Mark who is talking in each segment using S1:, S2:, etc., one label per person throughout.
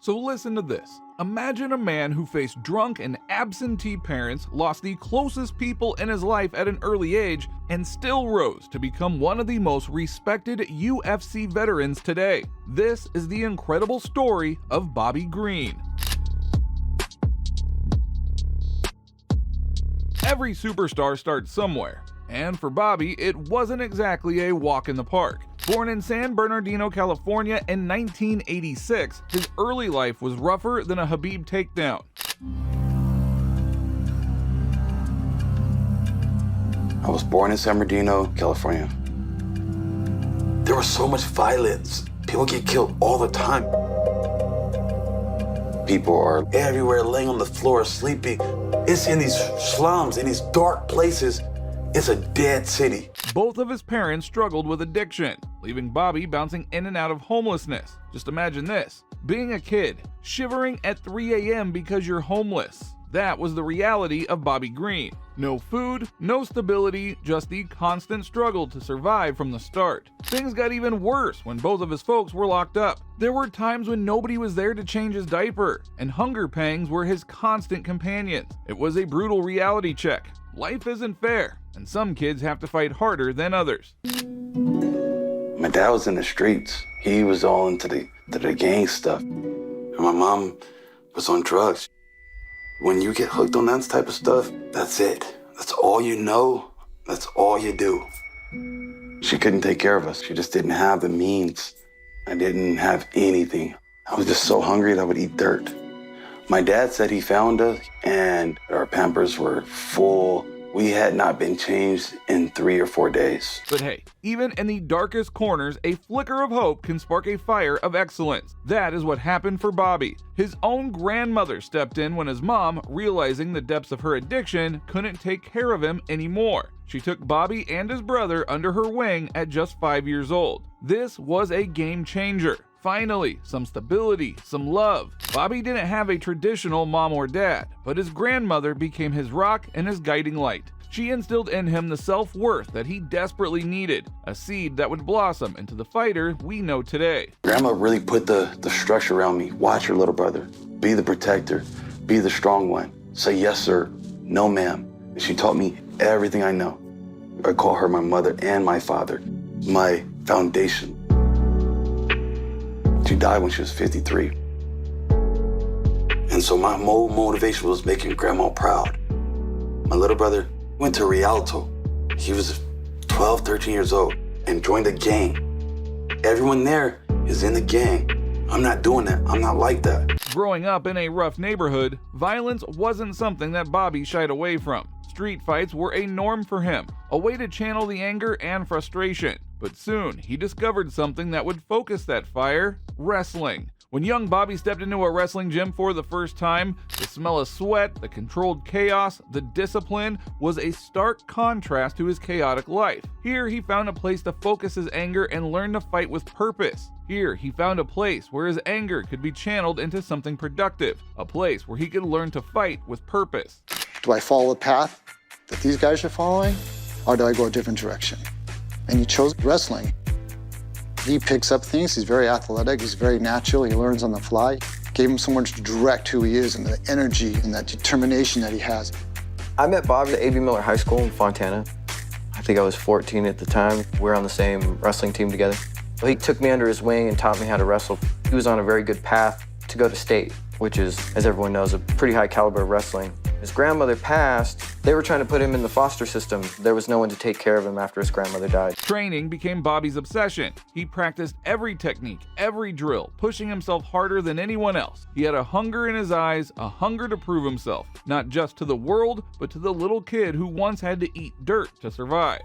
S1: So listen to this. Imagine a man who faced drunk and absentee parents, lost the closest people in his life at an early age, and still rose to become one of the most respected UFC veterans today. This is the incredible story of Bobby Green. Every superstar starts somewhere, and for Bobby, it wasn't exactly a walk in the park. Born in San Bernardino, California in 1986, his early life was rougher than a Habib takedown.
S2: I was born in San Bernardino, California. There was so much violence. People get killed all the time. People are everywhere laying on the floor sleeping. It's in these slums, in these dark places. It's a dead city.
S1: Both of his parents struggled with addiction, leaving Bobby bouncing in and out of homelessness. Just imagine this, being a kid, shivering at 3 a.m. because you're homeless. That was the reality of Bobby Green. No food, no stability, just the constant struggle to survive from the start. Things got even worse when both of his folks were locked up. There were times when nobody was there to change his diaper, and hunger pangs were his constant companions. It was a brutal reality check. Life isn't fair, and some kids have to fight harder than others.
S2: My dad was in the streets. He was all into the gang stuff. And my mom was on drugs. When you get hooked on that type of stuff, that's it. That's all you know. That's all you do. She couldn't take care of us. She just didn't have the means. I didn't have anything. I was just so hungry that I would eat dirt. My dad said he found us and our Pampers were full. We had not been changed in 3 or 4 days.
S1: But hey, even in the darkest corners, a flicker of hope can spark a fire of excellence. That is what happened for Bobby. His own grandmother stepped in when his mom, realizing the depths of her addiction, couldn't take care of him anymore. She took Bobby and his brother under her wing at just 5 years old. This was a game changer. Finally, some stability, some love. Bobby didn't have a traditional mom or dad, but his grandmother became his rock and his guiding light. She instilled in him the self-worth that he desperately needed, a seed that would blossom into the fighter we know today.
S2: Grandma really put the structure around me. Watch your little brother. Be the protector. Be the strong one. Say yes, sir. No, ma'am. And she taught me everything I know. I call her my mother and my father, my foundation. She died when she was 53. And so my motivation was making Grandma proud. My little brother went to Rialto. He was 12, 13 years old and joined a gang. Everyone there is in the gang. I'm not doing that. I'm not like that.
S1: Growing up in a rough neighborhood, violence wasn't something that Bobby shied away from. Street fights were a norm for him, a way to channel the anger and frustration. But soon, he discovered something that would focus that fire: wrestling. When young Bobby stepped into a wrestling gym for the first time, the smell of sweat, the controlled chaos, the discipline was a stark contrast to his chaotic life. Here, he found a place to focus his anger and learn to fight with purpose. Here, he found a place where his anger could be channeled into something productive, a place where he could learn to fight with purpose.
S3: Do I follow the path that these guys are following, or do I go a different direction? And he chose wrestling. He picks up things, he's very athletic, he's very natural, he learns on the fly. Gave him someone to direct who he is and the energy and that determination that he has.
S4: I met Bobby at A.B. Miller High School in Fontana. I think I was 14 at the time. We were on the same wrestling team together. He took me under his wing and taught me how to wrestle. He was on a very good path to go to state, which is, as everyone knows, a pretty high caliber of wrestling. His grandmother passed. They were trying to put him in the foster system. There was no one to take care of him after his grandmother died.
S1: Training became Bobby's obsession. He practiced every technique, every drill, pushing himself harder than anyone else. He had a hunger in his eyes, a hunger to prove himself, not just to the world, but to the little kid who once had to eat dirt to survive.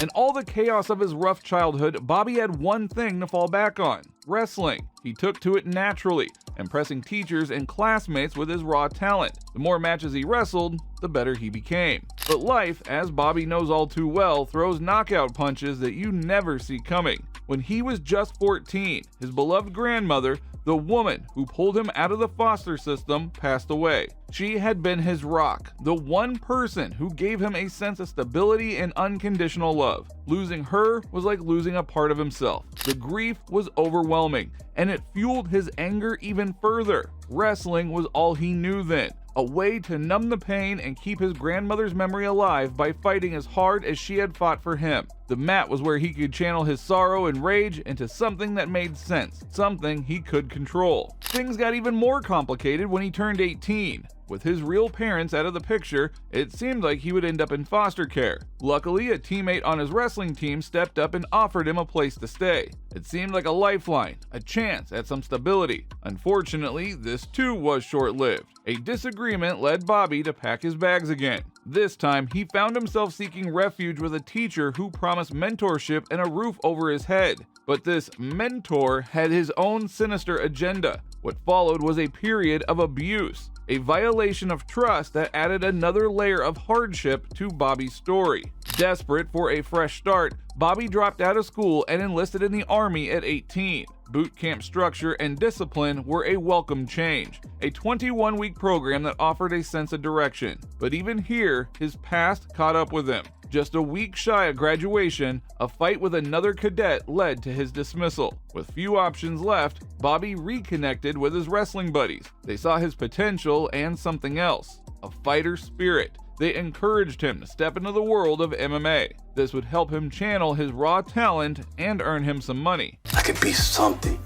S1: In all the chaos of his rough childhood, Bobby had one thing to fall back on: wrestling. He took to it naturally, impressing teachers and classmates with his raw talent. The more matches he wrestled, the better he became. But life, as Bobby knows all too well, throws knockout punches that you never see coming. When he was just 14, his beloved grandmother, the woman who pulled him out of the foster system, passed away. She had been his rock, the one person who gave him a sense of stability and unconditional love. Losing her was like losing a part of himself. The grief was overwhelming, and it fueled his anger even further. Wrestling was all he knew then, a way to numb the pain and keep his grandmother's memory alive by fighting as hard as she had fought for him. The mat was where he could channel his sorrow and rage into something that made sense, something he could control. Things got even more complicated when he turned 18. With his real parents out of the picture, it seemed like he would end up in foster care. Luckily, a teammate on his wrestling team stepped up and offered him a place to stay. It seemed like a lifeline, a chance at some stability. Unfortunately, this too was short-lived. A disagreement led Bobby to pack his bags again. This time, he found himself seeking refuge with a teacher who promised mentorship and a roof over his head. But this mentor had his own sinister agenda. What followed was a period of abuse, a violation of trust that added another layer of hardship to Bobby's story. Desperate for a fresh start, Bobby dropped out of school and enlisted in the Army at 18. Boot camp structure and discipline were a welcome change, a 21-week program that offered a sense of direction. But even here, his past caught up with him. Just a week shy of graduation, a fight with another cadet led to his dismissal. With few options left, Bobby reconnected with his wrestling buddies. They saw his potential and something else, a fighter spirit. They encouraged him to step into the world of MMA. This would help him channel his raw talent and earn him some money.
S2: I could be something.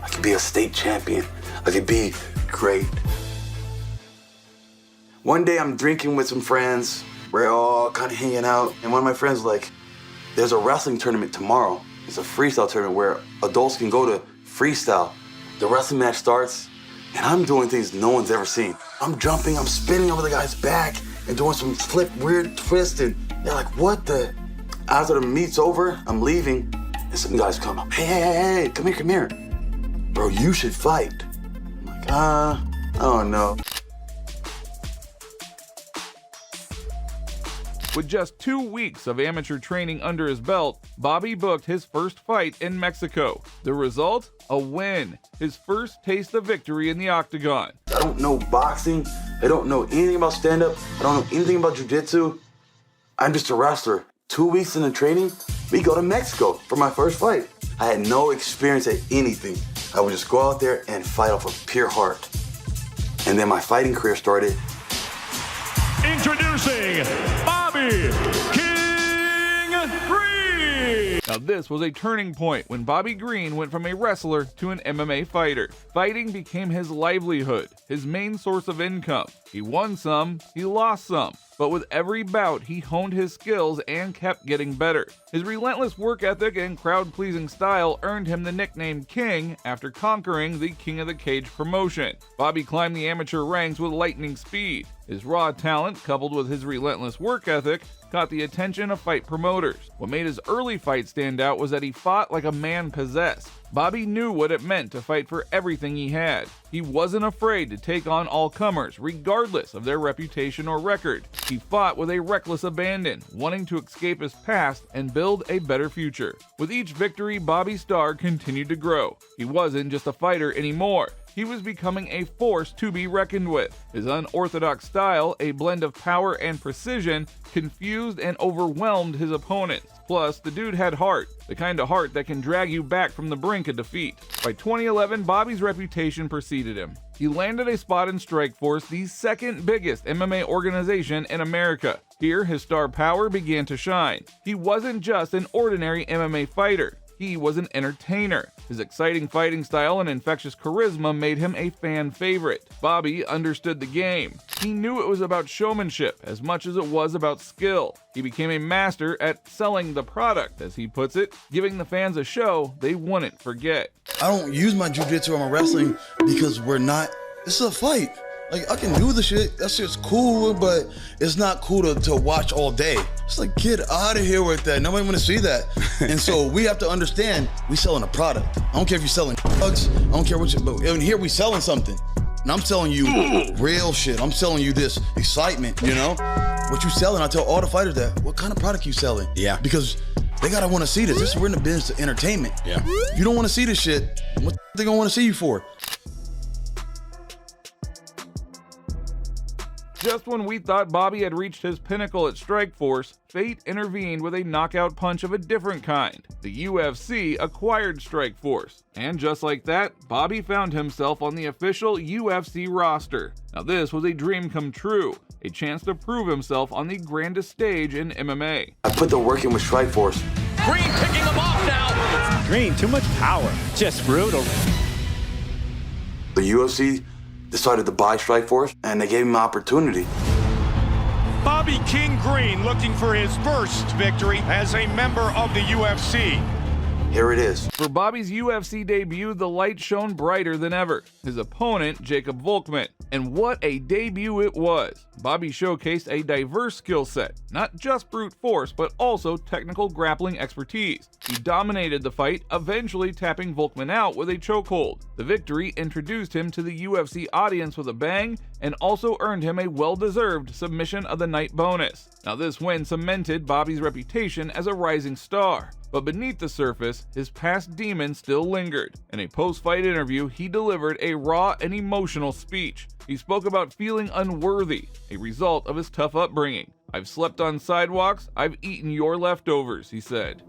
S2: I could be a state champion. I could be great. One day I'm drinking with some friends. We're all kind of hanging out. And one of my friends was like, there's a wrestling tournament tomorrow. It's a freestyle tournament where adults can go to freestyle. The wrestling match starts, and I'm doing things no one's ever seen. I'm jumping, I'm spinning over the guy's back and doing some flip, weird twist. And they're like, what the? After the meet's over, I'm leaving, and some guys come up. Hey, come here. Bro, you should fight. I'm like, oh no.
S1: With just 2 weeks of amateur training under his belt, Bobby booked his first fight in Mexico. The result? A win. His first taste of victory in the octagon.
S2: I don't know boxing. I don't know anything about stand-up. I don't know anything about jiu-jitsu. I'm just a wrestler. 2 weeks into training, we go to Mexico for my first fight. I had no experience at anything. I would just go out there and fight off of pure heart. And then my fighting career started.
S5: Introducing Bobby King Green.
S1: Now this was a turning point when Bobby Green went from a wrestler to an MMA fighter. Fighting became his livelihood, his main source of income. He won some, he lost some, but with every bout he honed his skills and kept getting better. His relentless work ethic and crowd-pleasing style earned him the nickname King after conquering the King of the Cage promotion. Bobby climbed the amateur ranks with lightning speed. His raw talent, coupled with his relentless work ethic, caught the attention of fight promoters. What made his early fight stand out was that he fought like a man possessed. Bobby knew what it meant to fight for everything he had. He wasn't afraid to take on all comers, regardless of their reputation or record. He fought with a reckless abandon, wanting to escape his past and build a better future. With each victory, Bobby's star continued to grow. He wasn't just a fighter anymore. He was becoming a force to be reckoned with. His unorthodox style, a blend of power and precision, confused and overwhelmed his opponents. Plus, the dude had heart, the kind of heart that can drag you back from the brink of defeat. By 2011, Bobby's reputation preceded him. He landed a spot in Strikeforce, the second biggest MMA organization in America. Here, his star power began to shine. He wasn't just an ordinary MMA fighter. He was an entertainer. His exciting fighting style and infectious charisma made him a fan favorite. Bobby understood the game. He knew it was about showmanship as much as it was about skill. He became a master at selling the product, as he puts it, giving the fans a show they wouldn't forget.
S6: I don't use my jiu-jitsu or my wrestling because this is a fight. Like, I can do the shit, that shit's cool, but it's not cool to watch all day. It's like, get out of here with that. Nobody wanna see that. And so we have to understand, we selling a product. I don't care if you're selling drugs, I don't care what but in here we selling something. And I'm selling you real shit. I'm selling you this excitement, you know? What you selling, I tell all the fighters that, what kind of product you selling?
S7: Yeah. Because
S6: they gotta wanna see this. We're in the business of entertainment.
S7: Yeah.
S6: If you don't wanna see this shit, what they gonna wanna see you for?
S1: Just when we thought Bobby had reached his pinnacle at Strikeforce, fate intervened with a knockout punch of a different kind. The UFC acquired Strikeforce, and just like that, Bobby found himself on the official UFC roster. Now this was a dream come true, a chance to prove himself on the grandest stage in MMA.
S2: I put the work in with Strikeforce.
S5: Green picking him off now.
S7: Green, too much power. Just brutal.
S2: The UFC decided to buy Strikeforce, and they gave him an opportunity.
S5: Bobby King Green looking for his first victory as a member of the UFC.
S2: Here it is.
S1: For Bobby's UFC debut, the light shone brighter than ever. His opponent, Jacob Volkman. And what a debut it was. Bobby showcased a diverse skill set, not just brute force, but also technical grappling expertise. He dominated the fight, eventually tapping Volkman out with a chokehold. The victory introduced him to the UFC audience with a bang, and also earned him a well-deserved submission of the night bonus. Now this win cemented Bobby's reputation as a rising star. But beneath the surface, his past demons still lingered. In a post-fight interview, he delivered a raw and emotional speech. He spoke about feeling unworthy, a result of his tough upbringing. "I've slept on sidewalks, I've eaten your leftovers," he said.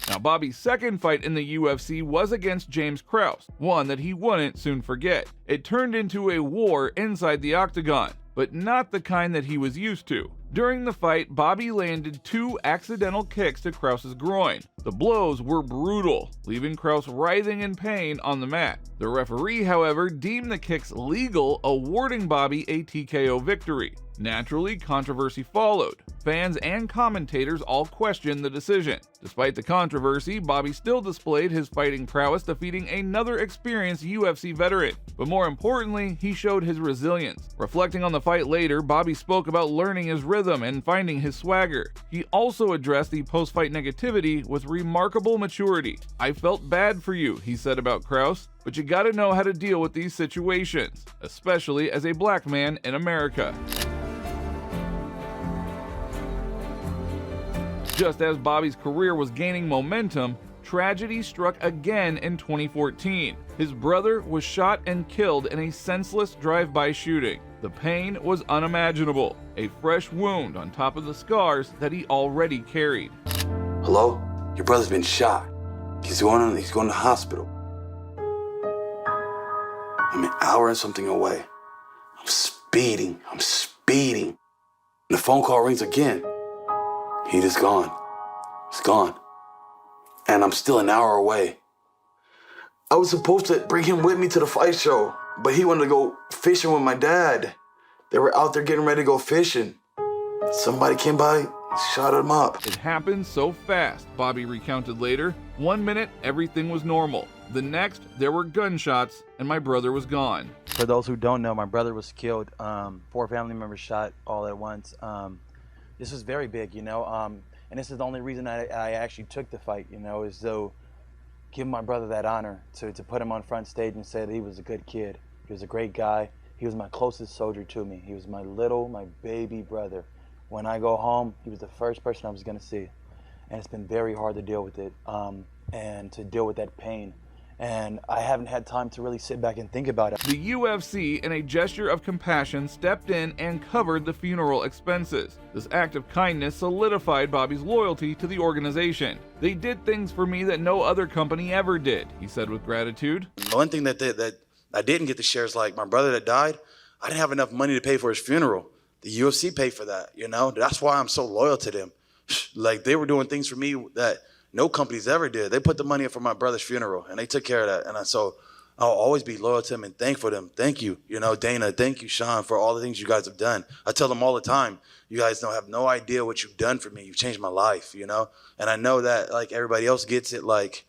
S1: Now, Bobby's second fight in the UFC was against James Krause, one that he wouldn't soon forget. It turned into a war inside the octagon, but not the kind that he was used to. During the fight, Bobby landed 2 accidental kicks to Krause's groin. The blows were brutal, leaving Krause writhing in pain on the mat. The referee, however, deemed the kicks legal, awarding Bobby a TKO victory. Naturally, controversy followed. Fans and commentators all questioned the decision. Despite the controversy, Bobby still displayed his fighting prowess, defeating another experienced UFC veteran. But more importantly, he showed his resilience. Reflecting on the fight later, Bobby spoke about learning his rhythm and finding his swagger. He also addressed the post-fight negativity with remarkable maturity. "I felt bad for you," he said about Krause, "but you gotta know how to deal with these situations, especially as a black man in America." Just as Bobby's career was gaining momentum, tragedy struck again in 2014. His brother was shot and killed in a senseless drive-by shooting. The pain was unimaginable, a fresh wound on top of the scars that he already carried.
S2: "Hello? Your brother's been shot. He's going to the hospital. I'm an hour and something away. I'm speeding. And the phone call rings again. He just gone. He's gone. And I'm still an hour away. I was supposed to bring him with me to the fight show, but he wanted to go fishing with my dad. They were out there getting ready to go fishing. Somebody came by, shot him up."
S1: It happened so fast, Bobby recounted later. One minute, everything was normal. The next, there were gunshots, and my brother was gone.
S8: For those who don't know, my brother was killed. 4 family members shot all at once. This was very big, and this is the only reason I actually took the fight, is to give my brother that honor, to put him on front stage and say that he was a good kid. He was a great guy. He was my closest soldier to me. He was my baby brother. When I go home, he was the first person I was gonna see. And it's been very hard to deal with it, and to deal with that pain. And I haven't had time to really sit back and think about it.
S1: The UFC, in a gesture of compassion, stepped in and covered the funeral expenses. This act of kindness solidified Bobby's loyalty to the organization. "They did things for me that no other company ever did," he said with gratitude.
S6: One thing that I didn't get to share is like my brother that died, I didn't have enough money to pay for his funeral. The UFC paid for that, That's why I'm so loyal to them. Like, they were doing things for me that no companies ever did. They put the money up for my brother's funeral, and they took care of that. And so I'll always be loyal to them and thankful for them. Thank you, Dana. Thank you, Sean, for all the things you guys have done. I tell them all the time, you guys don't have no idea what you've done for me. You've changed my life, And I know that, like, everybody else gets it, like,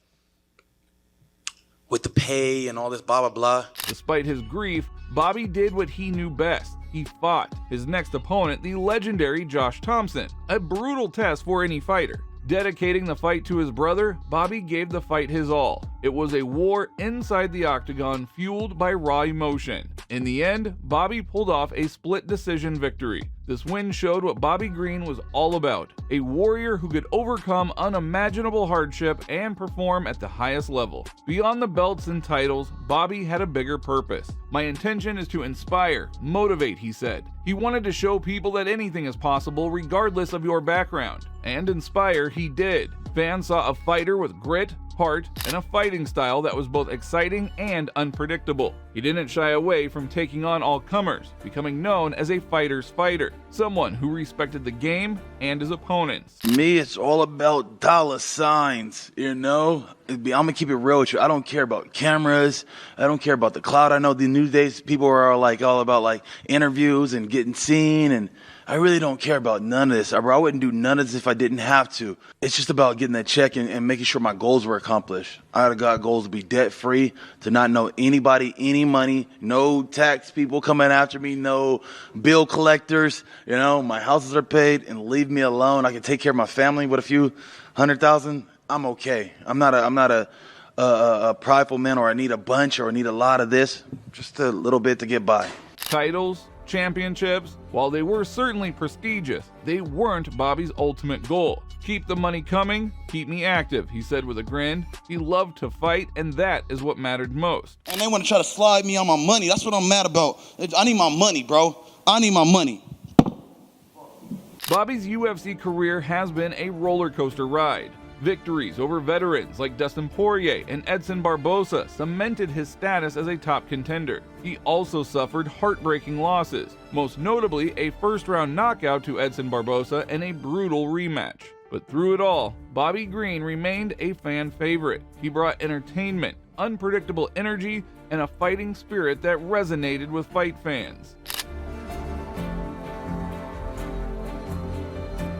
S6: with the pay and all this blah, blah, blah.
S1: Despite his grief, Bobby did what he knew best. He fought. His next opponent, the legendary Josh Thompson, a brutal test for any fighter. Dedicating the fight to his brother, Bobby gave the fight his all. It was a war inside the octagon fueled by raw emotion. In the end, Bobby pulled off a split decision victory. This win showed what Bobby Green was all about, a warrior who could overcome unimaginable hardship and perform at the highest level. Beyond the belts and titles, Bobby had a bigger purpose. "My intention is to inspire, motivate," he said. He wanted to show people that anything is possible regardless of your background. And inspire he did. Fans saw a fighter with grit, heart, and a fighting style that was both exciting and unpredictable. He didn't shy away from taking on all comers, becoming known as a fighter's fighter, someone who respected the game and his opponents.
S6: Me, it's all about dollar signs, you know? I'm gonna keep it real with you. I don't care about cameras. I don't care about the clout. I know the new days people are like all about like interviews and getting seen, and I really don't care about none of this. I wouldn't do none of this if I didn't have to. It's just about getting that check and making sure my goals were accomplished. I got goals to be debt free, to not know anybody, any money, no tax people coming after me, no bill collectors. You know, my houses are paid, and leave me alone. I can take care of my family with a few $100,000. I'm okay. I'm not a prideful man, or I need a bunch, or I need a lot of this. Just a little bit to get by.
S1: Titles, championships, while they were certainly prestigious, they weren't Bobby's ultimate goal. "Keep the money coming, keep me active," he said with a grin. He loved to fight, and that is what mattered most.
S6: And they want to try to slide me on my money. That's what I'm mad about. I need my money, bro. I need my money.
S1: Bobby's UFC career has been a roller coaster ride. Victories over veterans like Dustin Poirier and Edson Barboza cemented his status as a top contender. He also suffered heartbreaking losses, most notably a first-round knockout to Edson Barboza in a brutal rematch. But through it all, Bobby Green remained a fan favorite. He brought entertainment, unpredictable energy, and a fighting spirit that resonated with fight fans.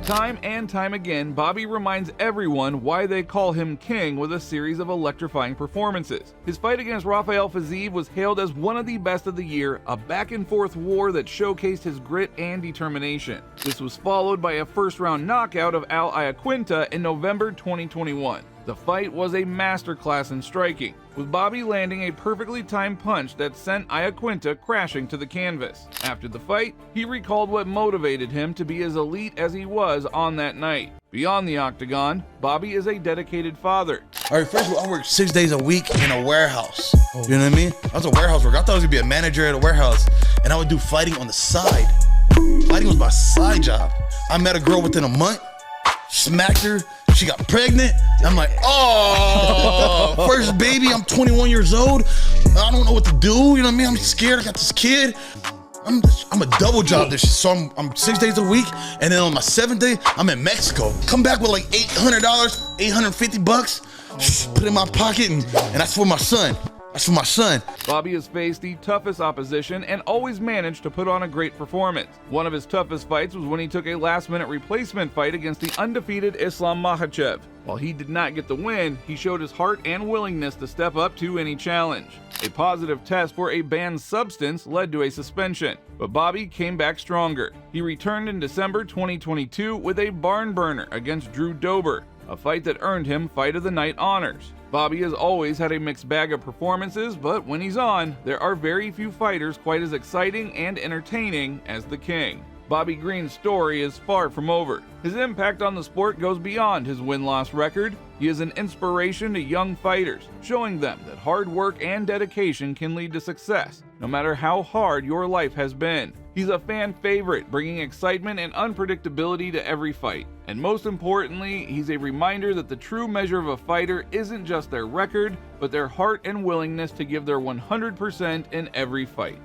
S1: Time and time again, Bobby reminds everyone why they call him king with a series of electrifying performances. His fight against Rafael Fiziev was hailed as one of the best of the year, a back-and-forth war that showcased his grit and determination. This was followed by a first-round knockout of Al Iaquinta in November 2021. The fight was a masterclass in striking, with Bobby landing a perfectly timed punch that sent Iaquinta crashing to the canvas. After the fight, he recalled what motivated him to be as elite as he was on that night. Beyond the octagon, Bobby is a dedicated father.
S6: All right, first of all, I worked 6 days a week in a warehouse. You know what I mean? I was a warehouse worker. I thought I was gonna be a manager at a warehouse, and I would do fighting on the side. Fighting was my side job. I met a girl within a month, smacked her. She got pregnant. I'm like, oh, first baby. I'm 21 years old. I don't know what to do. You know what I mean? I'm scared. I got this kid. I'm a double job this shit. So I'm 6 days a week, and then on my 7th day, I'm in Mexico. Come back with like $800, $850, put it in my pocket, and that's for my son. That's for my son.
S1: Bobby has faced the toughest opposition and always managed to put on a great performance. One of his toughest fights was when he took a last-minute replacement fight against the undefeated Islam Makhachev. While he did not get the win, he showed his heart and willingness to step up to any challenge. A positive test for a banned substance led to a suspension, but Bobby came back stronger. He returned in December 2022 with a barn burner against Drew Dober, a fight that earned him Fight of the Night honors. Bobby has always had a mixed bag of performances, but when he's on, there are very few fighters quite as exciting and entertaining as the King. Bobby Green's story is far from over. His impact on the sport goes beyond his win-loss record. He is an inspiration to young fighters, showing them that hard work and dedication can lead to success, no matter how hard your life has been. He's a fan favorite, bringing excitement and unpredictability to every fight. And most importantly, he's a reminder that the true measure of a fighter isn't just their record, but their heart and willingness to give their 100% in every fight.